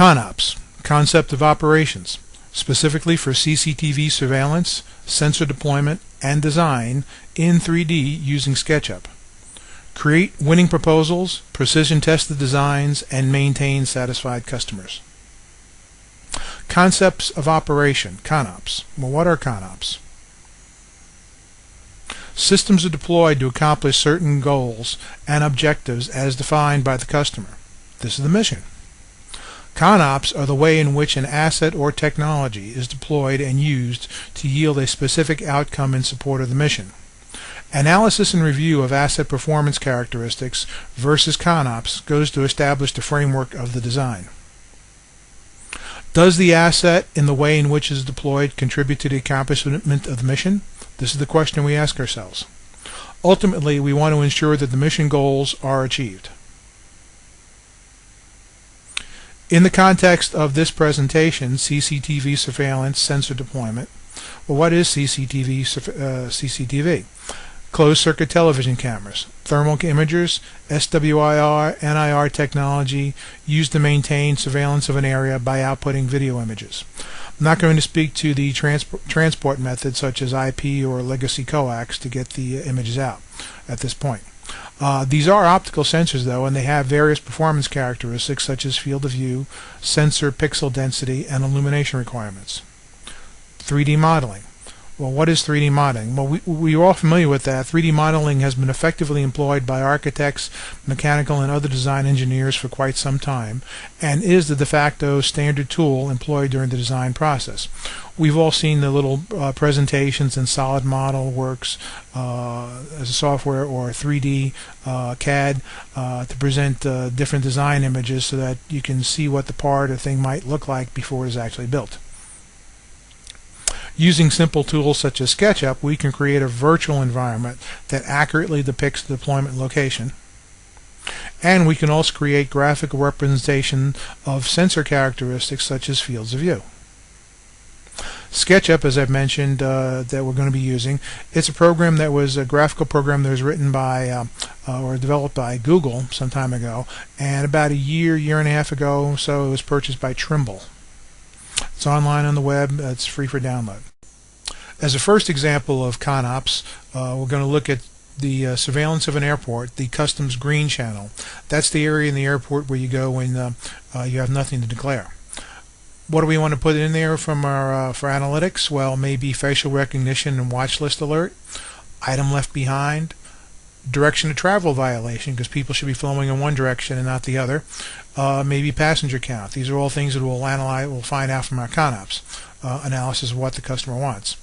ConOps, concept of operations, specifically for CCTV surveillance, sensor deployment, and design in 3D using SketchUp. Create winning proposals, precision test the designs, and maintain satisfied customers. Concepts of operation, ConOps. Well, what are ConOps? Systems are deployed to accomplish certain goals and objectives as defined by the customer. This is the mission. ConOps are the way in which an asset or technology is deployed and used to yield a specific outcome in support of the mission. Analysis and review of asset performance characteristics versus ConOps goes to establish the framework of the design. Does the asset, in the way in which it is deployed, contribute to the accomplishment of the mission? This is the question we ask ourselves. Ultimately, we want to ensure that the mission goals are achieved. In the context of this presentation, CCTV surveillance sensor deployment, well, what is CCTV? Closed-circuit television cameras, thermal imagers, SWIR, NIR technology used to maintain surveillance of an area by outputting video images. I'm not going to speak to the transport methods such as IP or legacy coax to get the images out at this point. These are optical sensors, though, and they have various performance characteristics such as field of view, sensor pixel density, and illumination requirements. 3D modeling. Well, what is 3D modeling? Well, we're all familiar with that. 3D modeling has been effectively employed by architects, mechanical, and other design engineers for quite some time, and is the de facto standard tool employed during the design process. We've all seen the little presentations in Solid Model Works as a software, or 3D CAD to present different design images so that you can see what the part or thing might look like before it is actually built. Using simple tools such as SketchUp, we can create a virtual environment that accurately depicts the deployment location. And we can also create graphical representation of sensor characteristics such as fields of view. SketchUp, as I've mentioned, that we're going to be using, it's a program that was a graphical program that was written by or developed by Google some time ago, and about a year and a half ago, so it was purchased by Trimble. It's online on the web. It's free for download. As a first example of ConOps, we're going to look at the surveillance of an airport, the customs green channel. That's the area in the airport where you go when you have nothing to declare. What do we want to put in there from our for analytics? Well, maybe facial recognition and watch list alert, item left behind, direction of travel violation, because people should be flowing in one direction and not the other. Maybe passenger count. These are all things that we'll find out from our ConOps analysis of what the customer wants.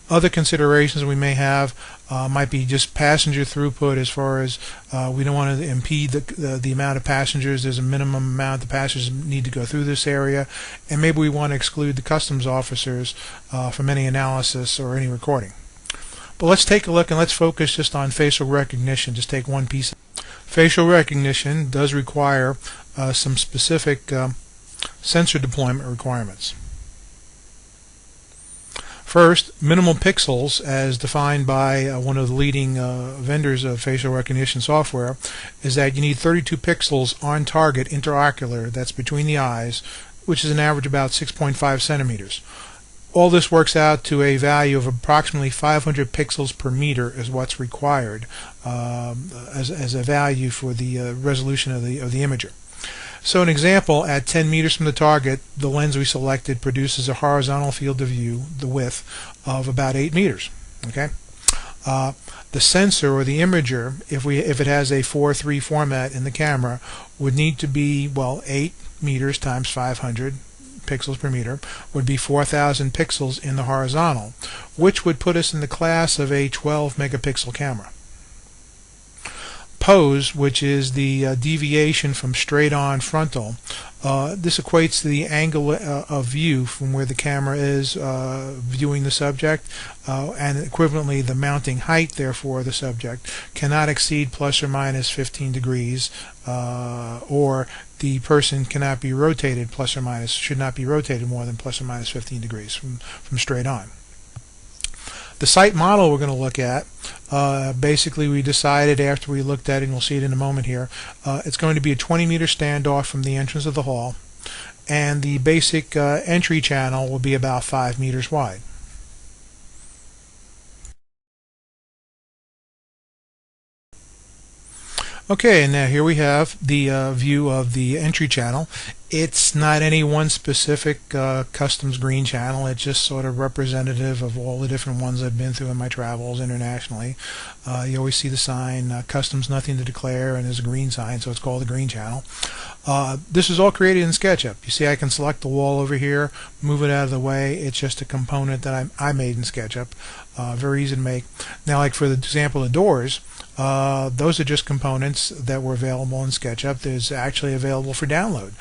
Other considerations we may have might be just passenger throughput, as far as we don't want to impede the amount of passengers. There's a minimum amount of passengers need to go through this area, and maybe we want to exclude the customs officers from any analysis or any recording. But let's take a look and let's focus just on facial recognition. Just take one piece. Facial recognition does require some specific sensor deployment requirements. First, minimal pixels, as defined by one of the leading vendors of facial recognition software, is that you need 32 pixels on target interocular, that's between the eyes, which is an average about 6.5 centimeters. All this works out to a value of approximately 500 pixels per meter is what's required as a value for the resolution of the imager. So an example, at 10 meters from the target, the lens we selected produces a horizontal field of view, the width, of about 8 meters. Okay. The sensor, or the imager, if it has a 4:3 format in the camera, would need to be, well, 8 meters times 500 pixels per meter would be 4,000 pixels in the horizontal, which would put us in the class of a 12 megapixel camera. Pose, which is the deviation from straight-on frontal, this equates to the angle of view from where the camera is viewing the subject, and equivalently the mounting height, therefore, the subject cannot exceed plus or minus 15 degrees, or the person cannot be rotated plus or minus, should not be rotated more than plus or minus 15 degrees from straight on. The site model we're going to look at, basically we decided after we looked at it, and we'll see it in a moment here, it's going to be a 20-meter standoff from the entrance of the hall, and the basic entry channel will be about 5 meters wide. Okay, and now here we have the view of the entry channel. It's not any one specific customs green channel. It's just sort of representative of all the different ones I've been through in my travels internationally. You always see the sign, customs nothing to declare, and there's a green sign, so it's called the green channel. This is all created in SketchUp. You see I can select the wall over here, move it out of the way. It's just a component that I made in SketchUp. Very easy to make. Now, like for the example of doors, those are just components that were available in SketchUp. There's actually available for download.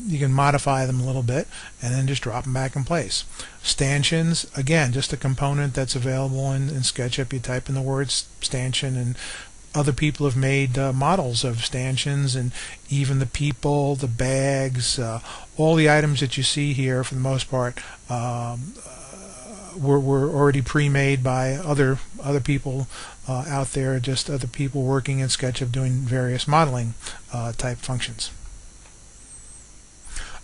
You can modify them a little bit and then just drop them back in place. Stanchions, again, just a component that's available in SketchUp. You type in the word stanchion, and other people have made models of stanchions, and even the people, the bags, all the items that you see here for the most part were already pre-made by other people out there, just other people working in SketchUp doing various modeling type functions.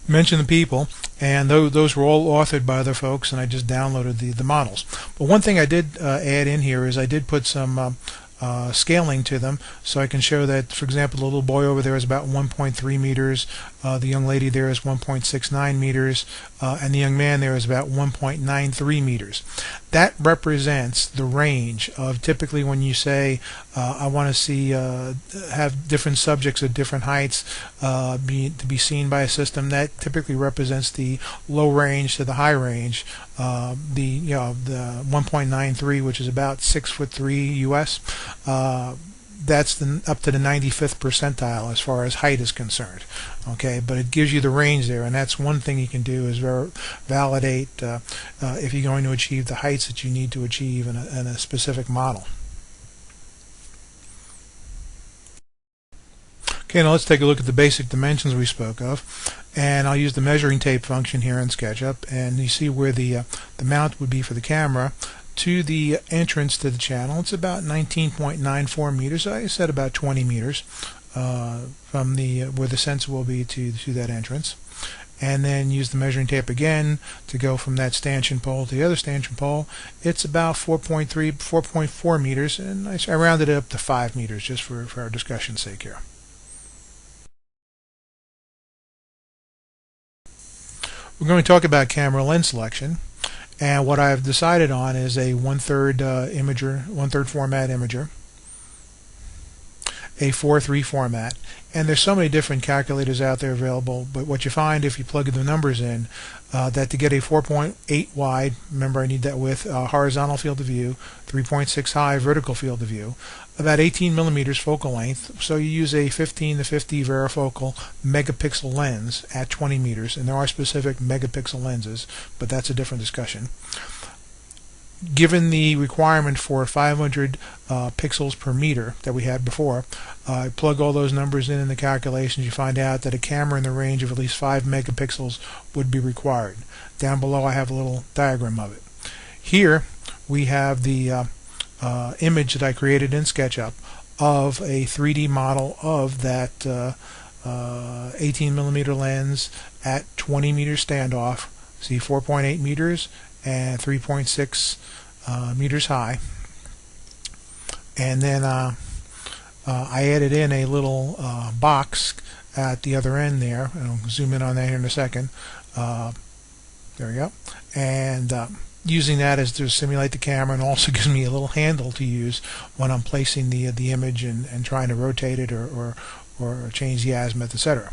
Mention the people, and those were all authored by other folks, and I just downloaded the models. But one thing I did add in here is I did put some scaling to them, so I can show that, for example, the little boy over there is about 1.3 meters, the young lady there is 1.69 meters, and the young man there is about 1.93 meters. That represents the range of, typically when you say I want to see have different subjects at different heights to be seen by a system, that typically represents the low range to the high range. The 1.93, which is about 6'3" US, that's up to the 95th percentile as far as height is concerned. Okay, but it gives you the range there, and that's one thing you can do is validate if you're going to achieve the heights that you need to achieve in a specific model. Okay, now let's take a look at the basic dimensions we spoke of, and I'll use the measuring tape function here in SketchUp, and you see where the mount would be for the camera to the entrance to the channel. It's about 19.94 meters. I said about 20 meters from where the sensor will be to that entrance, and then use the measuring tape again to go from that stanchion pole to the other stanchion pole. It's about 4.4 meters, and I rounded it up to 5 meters just for our discussion's sake here. We're going to talk about camera lens selection, and what I've decided on is a 1/3 format imager, a 4:3 format, and there's so many different calculators out there available, but what you find if you plug the numbers in, that to get a 4.8 wide, remember I need that with horizontal field of view, 3.6 high vertical field of view, about 18 millimeters focal length, so you use a 15 to 50 varifocal megapixel lens at 20 meters, and there are specific megapixel lenses, but that's a different discussion. Given the requirement for 500 pixels per meter that we had before, plug all those numbers in the calculations, you find out that a camera in the range of at least 5 megapixels would be required. Down below I have a little diagram of it. Here we have the image that I created in SketchUp of a 3D model of that 18 millimeter lens at 20 meter standoff. See, 4.8 meters and 3.6 meters high, and then I added in a little box at the other end there, and I'll zoom in on that here in a second. There we go, and using that as to simulate the camera, and also gives me a little handle to use when I'm placing the image and trying to rotate it or change the azimuth, etc.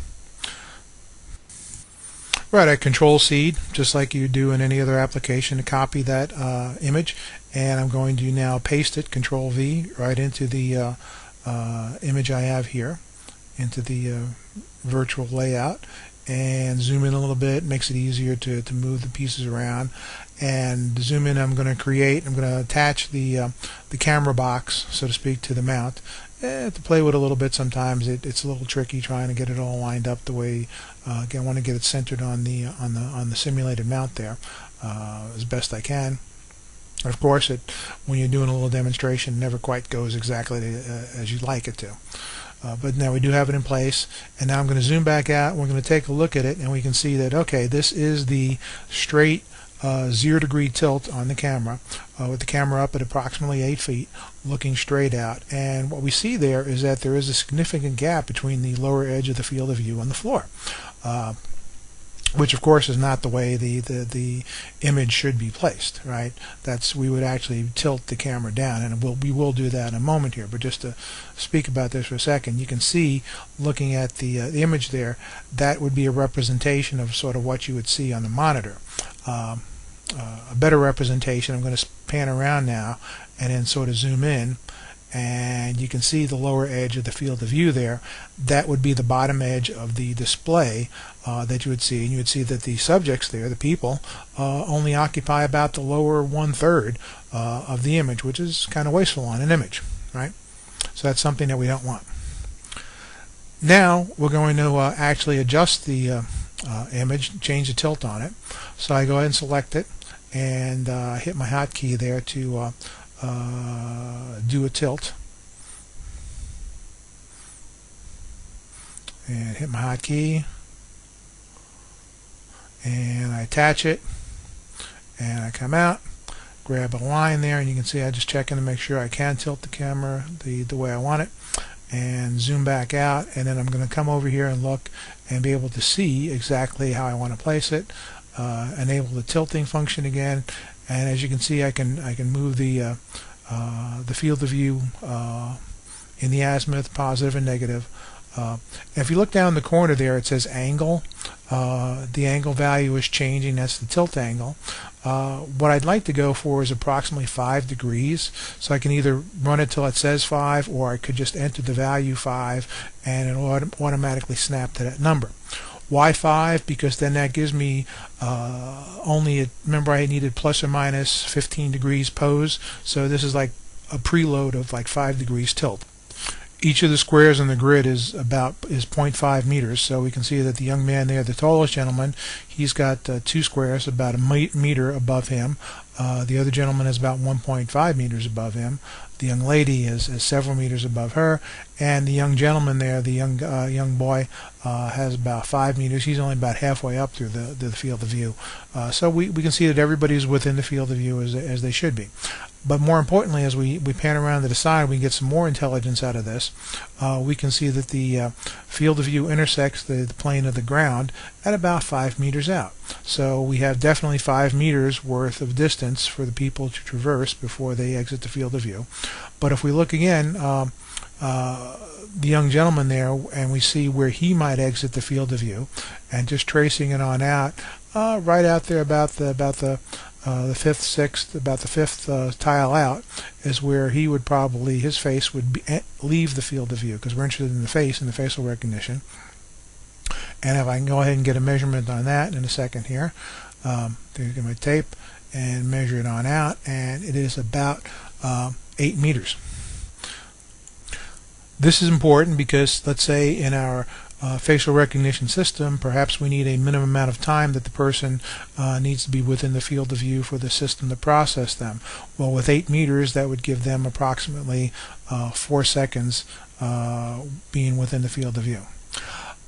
Right, I Control-C, just like you do in any other application, to copy that image, and I'm going to now paste it, Control-V, right into the image I have here, into the virtual layout, and zoom in a little bit. Makes it easier to move the pieces around. And to zoom in, I'm going to attach the camera box, so to speak, to the mount. To play with it a little bit sometimes. It's a little tricky trying to get it all lined up the way. Again, I want to get it centered on the simulated mount there as best I can. Of course, when you're doing a little demonstration, it never quite goes exactly as you'd like it to. But now we do have it in place, and now I'm going to zoom back out. We're going to take a look at it, and we can see that, okay, this is the straight 0-degree tilt on the camera, with the camera up at approximately 8 feet, looking straight out. And what we see there is that there is a significant gap between the lower edge of the field of view and the floor, which of course is not the way the image should be placed, right? We would actually tilt the camera down, and we will do that in a moment here. But just to speak about this for a second, you can see, looking at the image there, that would be a representation of sort of what you would see on the monitor. A better representation, I'm going to pan around now and then sort of zoom in, and you can see the lower edge of the field of view there. That would be the bottom edge of the display that you would see, and you would see that the subjects there, the people, only occupy about the lower 1/3 of the image, which is kind of wasteful on an image, right? So that's something that we don't want. Now we're going to actually adjust the image, change the tilt on it. So I go ahead and select it, and hit my hotkey there to do a tilt, and hit my hotkey, and I attach it, and I come out, grab a line there, and you can see I just checking to make sure I can tilt the camera the way I want it, and zoom back out, and then I'm going to come over here and look and be able to see exactly how I want to place it. Enable the tilting function again, and as you can see, I can move the field of view in the azimuth, positive and negative. If you look down in the corner there, it says angle. The angle value is changing. That's the tilt angle. What I'd like to go for is approximately 5 degrees. So I can either run it till it says 5, or I could just enter the value 5, and it'll automatically snap to that number. Why 5? Because then that gives me remember I needed plus or minus 15 degrees pose, so this is like a preload of like 5 degrees tilt. Each of the squares on the grid is 0.5 meters, so we can see that the young man there, the tallest gentleman, he's got 2 squares about a meter above him. The other gentleman is about 1.5 meters above him. The young lady is several meters above her, and the young gentleman there, the young boy, has about 5 meters. He's only about halfway up through the field of view. So we can see that everybody's within the field of view as they should be. But more importantly, as we pan around to the side, we can get some more intelligence out of this. We can see that the field of view intersects the plane of the ground at about 5 meters out. So we have definitely 5 meters worth of distance for the people to traverse before they exit the field of view. But if we look again, the young gentleman there, and we see where he might exit the field of view, and just tracing it on out, right out there about the fifth, sixth, about the fifth tile out, is where he would probably, his face would leave the field of view, because we're interested in the face and the facial recognition. And if I can go ahead and get a measurement on that in a second here, there's my tape, and measure it on out, and it is about 8 meters. This is important because, let's say in our facial recognition system, perhaps we need a minimum amount of time that the person needs to be within the field of view for the system to process them. Well, with 8 meters, that would give them approximately 4 seconds being within the field of view.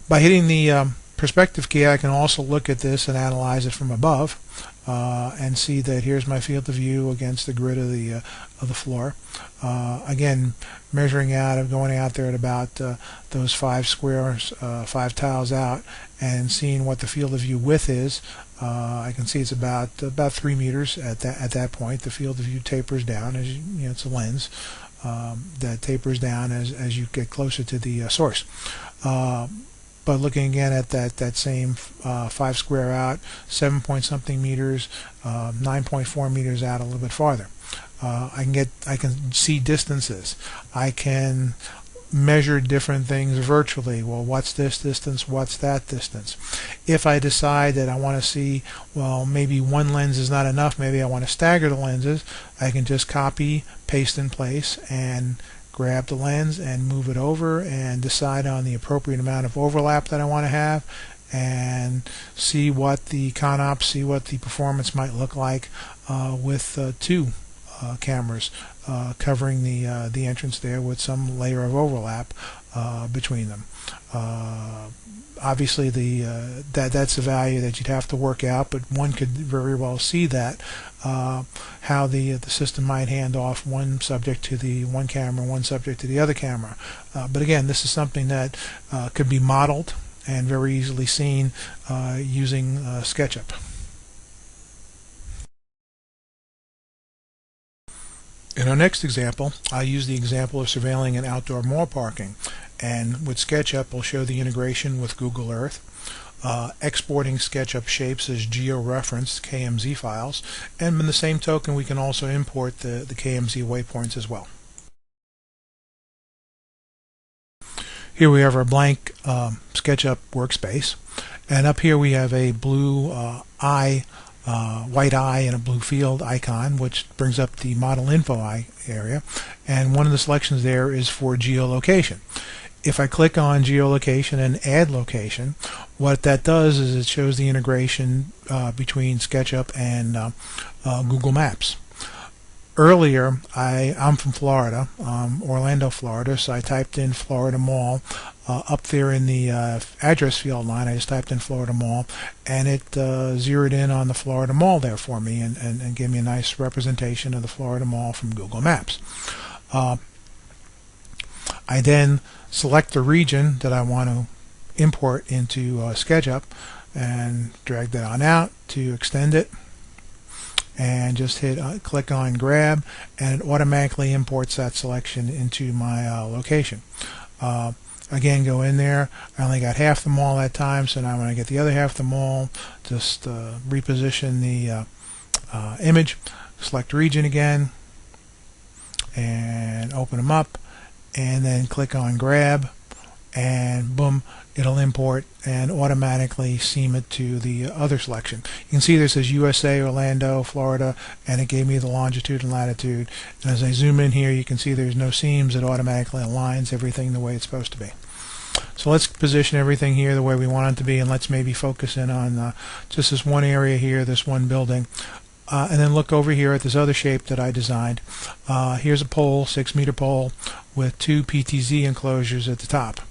By hitting the perspective key, I can also look at this and analyze it from above, and see that here's my field of view against the grid of the floor. Again, measuring out, going out there at about those 5 squares, 5 tiles out, and seeing what the field of view width is. I can see it's about 3 meters at that point. The field of view tapers down as you know, it's a lens that tapers down as you get closer to the source. But looking again at that same 5 square out, 7 point something meters, 9.4 meters out, a little bit farther. I can see distances. I can measure different things virtually. Well, what's this distance? What's that distance? If I decide that I want to see, well, maybe one lens is not enough, maybe I want to stagger the lenses, I can just copy, paste in place, and grab the lens and move it over and decide on the appropriate amount of overlap that I want to have, and see what the ConOps, see what the performance might look like with 2 cameras covering the entrance there with some layer of overlap. between them. Obviously, that's a value that you'd have to work out, but one could very well see that how the system might hand off one subject to the one camera, one subject to the other camera. But again, this is something that could be modeled and very easily seen using SketchUp. In our next example, I'll use the example of surveilling an outdoor mall parking. And with SketchUp, we'll show the integration with Google Earth, exporting SketchUp shapes as georeferenced KMZ files, and in the same token, we can also import the KMZ waypoints as well. Here we have our blank SketchUp workspace, and up here we have a blue white eye and a blue field icon, which brings up the model info area, and one of the selections there is for geolocation. If I click on geolocation and add location, what that does is it shows the integration between SketchUp and Google Maps. Earlier, I'm from Florida, Orlando, Florida, so I typed in Florida Mall. Up there in the address field line, I just typed in Florida Mall, and it zeroed in on the Florida Mall there for me and gave me a nice representation of the Florida Mall from Google Maps. I then select the region that I want to import into SketchUp and drag that on out to extend it, and just hit click on grab, and it automatically imports that selection into my location. Again, go in there. I only got half the mall that time, so now when I get the other half of the mall, just reposition the image, select region again, and open them up, and then click on grab, and boom, it'll import and automatically seam it to the other selection. You can see there says USA, Orlando, Florida, and it gave me the longitude and latitude. And as I zoom in here, you can see there's no seams. It automatically aligns everything the way it's supposed to be. So let's position everything here the way we want it to be, and let's maybe focus in on just this one area here, this one building. And then look over here at this other shape that I designed. Here's a pole, 6-meter pole, with 2 PTZ enclosures at the top.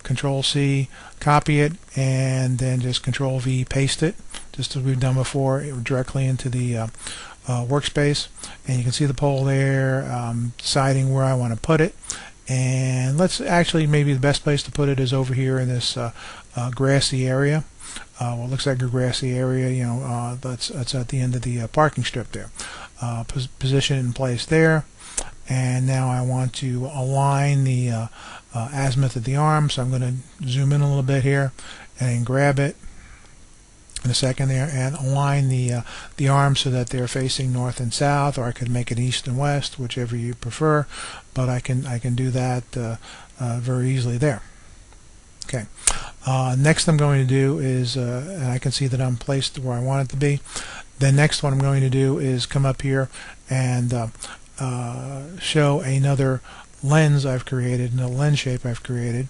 Control C, copy it, and then just Control V, paste it, just as we've done before, directly into the workspace. And you can see the pole there, deciding where I want to put it. And let's actually, maybe the best place to put it is over here in this grassy area. Well, it looks like a grassy area, you know, that's at the end of the parking strip there. Position it in place there, and now I want to align the azimuth of the arm, so I'm going to zoom in a little bit here and grab it in a second there and align the arms so that they're facing north and south, or I could make it east and west, whichever you prefer, but I can do that very easily there. Okay. Next I'm going to do is, and I can see that I'm placed where I want it to be. Then next what I'm going to do is come up here and show another lens I've created, and a lens shape I've created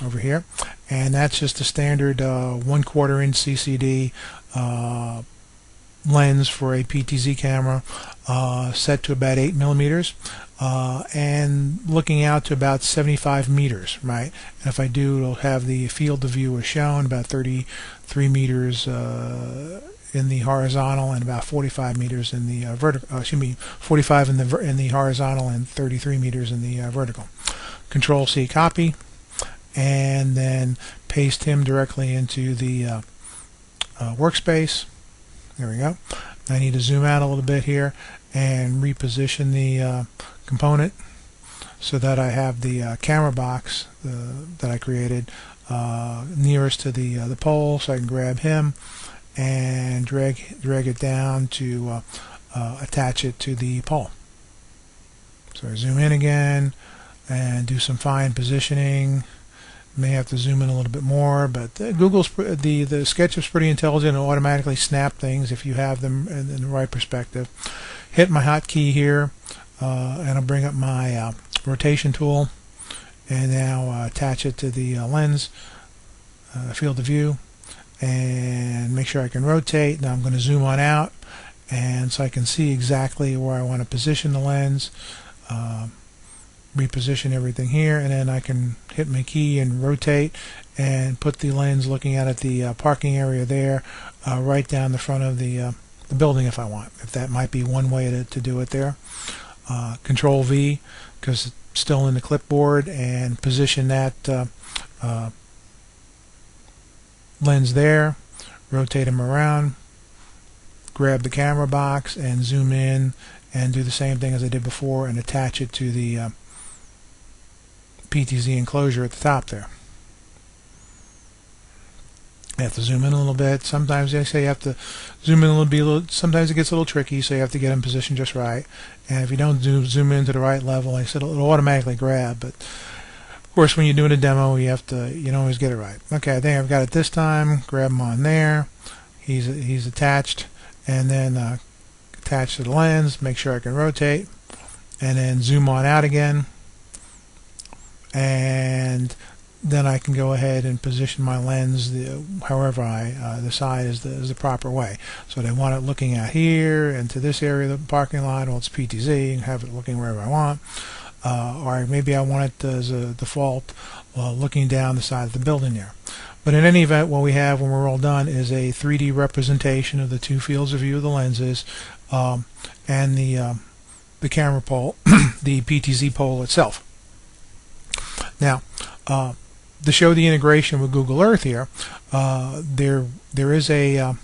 over here, and that's just a standard 1/4 inch CCD lens for a PTZ camera, set to about 8 millimeters, and looking out to about 75 meters, right? And if I do, it'll have the field of view as shown, about 33 meters in the horizontal and about 45 meters in the vertical. 45 in the horizontal and 33 meters in the vertical. Control C, copy, and then paste him directly into the workspace. There we go. I need to zoom out a little bit here and reposition the component so that I have the camera box that I created nearest to the pole, so I can grab him and drag it down to attach it to the pole. So I zoom in again and do some fine positioning. May have to zoom in a little bit more, but the SketchUp's pretty intelligent. It'll automatically snap things if you have them in the right perspective. Hit my hotkey here, and I'll bring up my rotation tool, and now attach it to the lens field of view, and make sure I can rotate. Now I'm going to zoom on out, and so I can see exactly where I want to position the lens. reposition everything here, and then I can hit my key and rotate and put the lens looking at the parking area there, right down the front of the building if I want. If that might be one way to do it there. Control V, because it's still in the clipboard, and position that lens there, rotate them around, grab the camera box and zoom in and do the same thing as I did before and attach it to the PTZ enclosure at the top there. You have to zoom in a little bit. Sometimes they say you have to zoom in a little bit. Sometimes it gets a little tricky, so you have to get in position just right. And if you don't zoom in to the right level, like I said, it'll automatically grab. But of course, when you're doing a demo, you don't always get it right. Okay, I think I've got it this time. Grab him on there. He's attached, and then attach to the lens. Make sure I can rotate, and then zoom on out again. And then I can go ahead and position my lens however I decide is the proper way. So they want it looking out here into this area of the parking lot. Well, it's PTZ, and have it looking wherever I want. Or maybe I want it as a default looking down the side of the building there. But in any event, what we have when we're all done is a 3D representation of the two fields of view of the lenses and the camera pole, the PTZ pole itself. Now, to show the integration with Google Earth here, there is a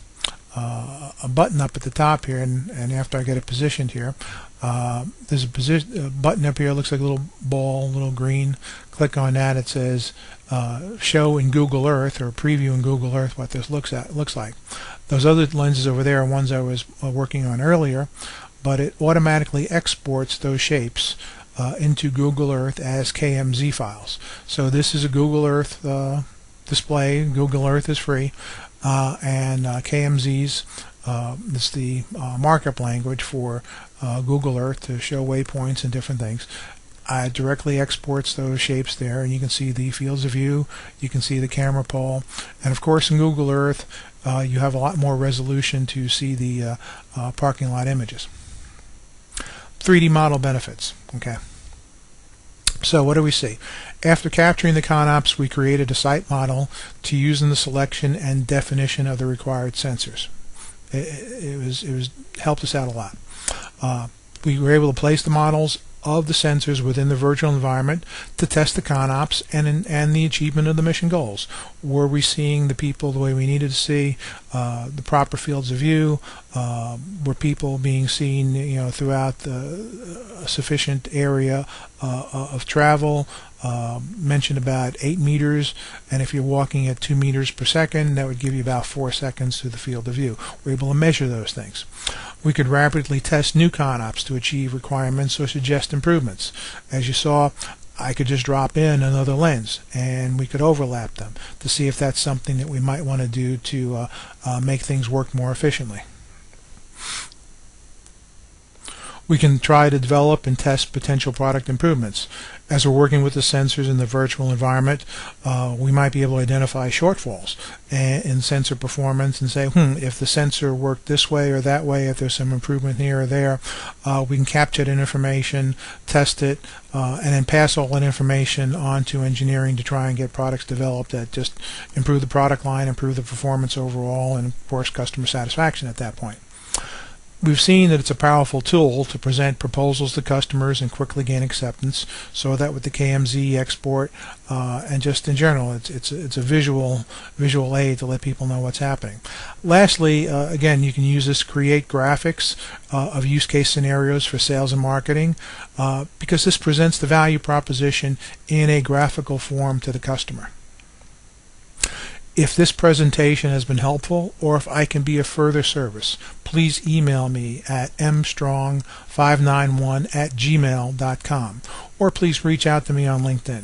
button up at the top here, and after I get it positioned here, there's a button up here. It looks like a little ball, a little green. Click on that. It says show in Google Earth, or preview in Google Earth what this looks like. Those other lenses over there are ones I was working on earlier, but it automatically exports those shapes into Google Earth as KMZ files. So this is a Google Earth display. Google Earth is free, and KMZ's is the markup language for Google Earth to show waypoints and different things. It directly exports those shapes there, and you can see the fields of view, you can see the camera pole, and of course in Google Earth you have a lot more resolution to see the parking lot images. 3D model benefits. Okay. So what do we see? After capturing the ConOps, we created a site model to use in the selection and definition of the required sensors. It helped us out a lot. We were able to place the models of the sensors within the virtual environment to test the ConOps and the achievement of the mission goals. Were we seeing the people the way we needed to see, the proper fields of view? Were people being seen, throughout a sufficient area of travel? Mentioned about 8 meters, and if you're walking at 2 meters per second, that would give you about 4 seconds to the field of view. We're able to measure those things. We could rapidly test new ConOps to achieve requirements or suggest improvements. As you saw, I could just drop in another lens and we could overlap them to see if that's something that we might want to do to make things work more efficiently. We can try to develop and test potential product improvements. As we're working with the sensors in the virtual environment, we might be able to identify shortfalls in sensor performance and say, if the sensor worked this way or that way, if there's some improvement here or there, we can capture that information, test it, and then pass all that information on to engineering to try and get products developed that just improve the product line, improve the performance overall, and of course customer satisfaction at that point. We've seen that it's a powerful tool to present proposals to customers and quickly gain acceptance, so that with the KMZ export and just in general, it's a visual aid to let people know what's happening. Lastly, again, you can use this to create graphics of use case scenarios for sales and marketing because this presents the value proposition in a graphical form to the customer. If this presentation has been helpful, or if I can be of further service, please email me at mstrong591@gmail.com, or please reach out to me on LinkedIn.